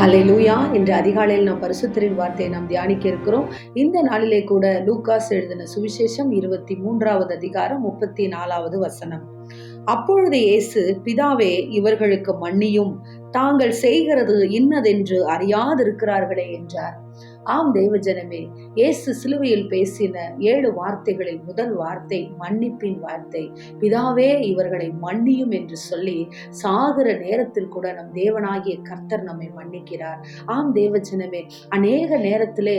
ஹல்லேலூயா. இன்று அதிகாலையில் நாம் பரிசுத்தரின் வார்த்தையை நாம் தியானிக்க இருக்கிறோம். இந்த நாளிலே கூட லூக்காஸ் எழுதின சுவிசேஷம் 23வது அதிகாரம் 34வது வசனம். அப்பொழுது இயேசு, பிதாவே, இவர்களுக்கு மன்னியும், தாங்கள் செய்கிறது இன்னதென்று அறியாதிருக்கிறார்களே என்றார். ஆம் தேவஜனமே, இயேசு சிலுவையில் பேசின 7 வார்த்தைகளில் முதல் வார்த்தை மன்னிப்பின் வார்த்தை. பிதாவே, இவர்களை மன்னியும் என்று சொல்லி சாகிற நேரத்தில் கூட நம் தேவனாகிய கர்த்தர் நம்மை மன்னிக்கிறார். ஆம் தேவஜனமே, அநேக நேரத்திலே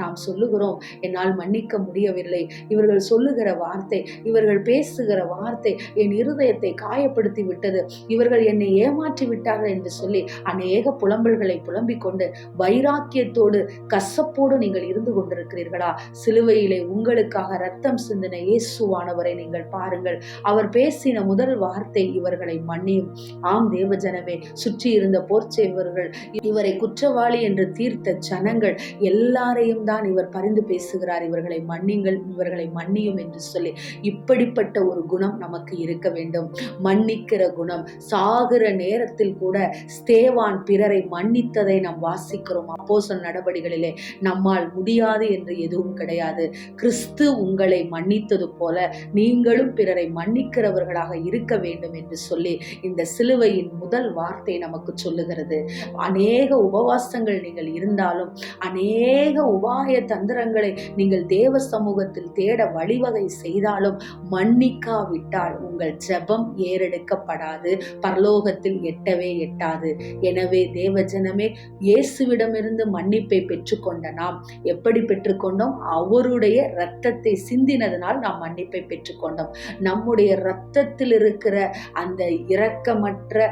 நாம் சொல்லுகிறோம், என்னால் மன்னிக்க முடியவில்லை. இவர்கள் சொல்லுகிற வார்த்தை, இவர்கள் பேசுகிற வார்த்தை என் இருதயத்தை காயப்படுத்தி விட்டது, இவர்கள் என்னை ஏமாற்றி விட்டார்கள் என்று சொல்லி அநேக புலம்பல்களை புலம்பிக் கொண்டு வைராக்கியத்தோடு கசப்போடு நீங்கள் இருந்து கொண்டிருக்கிறீர்களா? சிலுவையிலே உங்களுக்காக ரத்தம் சிந்தின இயேசுவானவரை நீங்கள் பாருங்கள். அவர் பேசின முதல் வார்த்தை, இவர்களை மன்னியும். ஆம் தேவஜனமே, சுற்றி இருந்த போர்ச்சேவர்கள், இவரை குற்றவாளி என்று தீர்த்த ஜனங்கள் எல்லாரையும் தான் இவர் பரிந்து பேசுகிறார், இவர்களை மன்னிங்கள், இவர்களை மன்னியும் என்று சொல்லி. இப்படிப்பட்ட ஒரு குணம் நமக்கு இருக்க வேண்டும், மன்னிக்கிற குணம். சாகிற நேரத்தில் கூட ஸ்தேவான் பிறரை மன்னித்ததை நாம் வாசிக்கிறோம். அப்போஸ்தலர் நடபடிகளிலே நம்மால் முடியாது என்று எதுவும் கிடையாது. கிறிஸ்து உங்களை மன்னித்தது போல நீங்களும் பிறரை மன்னிக்கிறவர்களாக இருக்க வேண்டும் என்று சொல்லி இந்த சிலுவையின் முதல் வார்த்தை நமக்கு சொல்லுகிறது. அநேக உபவாசங்கள் நீங்கள் இருந்தாலும், அநேக உபாய தந்திரங்களை நீங்கள் தேவ சமூகத்தில் தேட வழிவகை செய்தாலும், மன்னிக்காவிட்டால் உங்கள் ஜெபம் ஏறெடுக்கப்படாது, பரலோகத்தில் எட்டவே எட்டாது. எனவே தேவஜனமே, இயேசுவிடமிருந்து மன்னிப்பை பெற்றுக்கொண்ட நாம் எப்படி பெற்றுக்கொண்டோம்? அவருடைய இரத்தத்தை சிந்தினதனால் நாம் மன்னிப்பை பெற்றுக்கொண்டோம். நம்முடைய இரத்தத்தில் இருக்கிற அந்த இரக்கமற்ற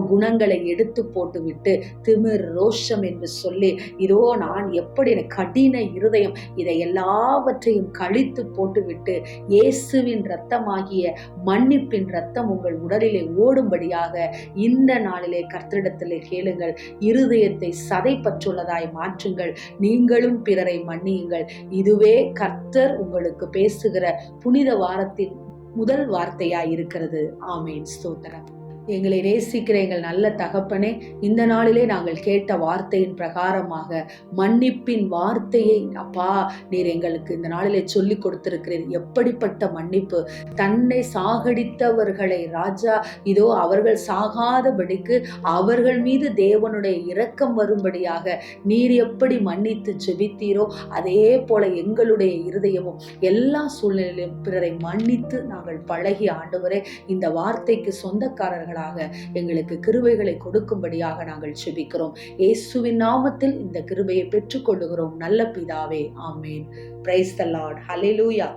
குணங்களை எடுத்து போட்டுவிட்டு, திமிர், ரோஷம் என்று சொல்லி, நான் எப்படி கடின இருதயம், இதை எல்லாவற்றையும் கழித்து போட்டுவிட்டு இயேசுவின் இரத்தமாகிய மன்னிப்பின் இரத்தம் உங்கள் உடலிலே ஓடும்படியாக இந்த நாளிலே கர்த்தரிடத்திலே கேளுங்கள். இருதயத்தை சதை பற்றுள்ளதாய் மாற்றுங்கள். நீங்களும் பிறரை மன்னியுங்கள். இதுவே கர்த்தர் உங்களுக்கு பேசுகிற புனித வாரத்தின் முதல் வார்த்தையாய் இருக்கிறது. ஆமென். ஸ்தோத்திரம். எங்களை நேசிக்கிற எங்கள் நல்ல தகப்பனே, இந்த நாளிலே நாங்கள் கேட்ட வார்த்தையின் பிரகாரமாக மன்னிப்பின் வார்த்தையை அப்பா நீர் எங்களுக்கு இந்த நாளிலே சொல்லி கொடுத்திருக்கிறீர். எப்படிப்பட்ட மன்னிப்பு! தன்னை சாகடித்தவர்களை ராஜா அவர்கள் சாகாதபடிக்கு அவர்கள் மீது தேவனுடைய இரக்கம் வரும்படியாக நீர் எப்படி மன்னித்து ஜெபித்தீரோ, அதே போல எங்களுடைய இருதயமும் எல்லா சூழ்நிலையிலும் பிறரை மன்னித்து நாங்கள் பழகி, ஆண்டவரே, இந்த வார்த்தைக்கு சொந்தக்காரர்கள் எங்களுக்கு கிருபைகளை கொடுக்கும்படியாக நாங்கள் ஜெபிக்கிறோம். இயேசுவின் நாமத்தில் இந்த கிருபையை பெற்றுக்கொள்ளுகிறோம் நல்ல பிதாவே. Amen. Praise the Lord. Hallelujah.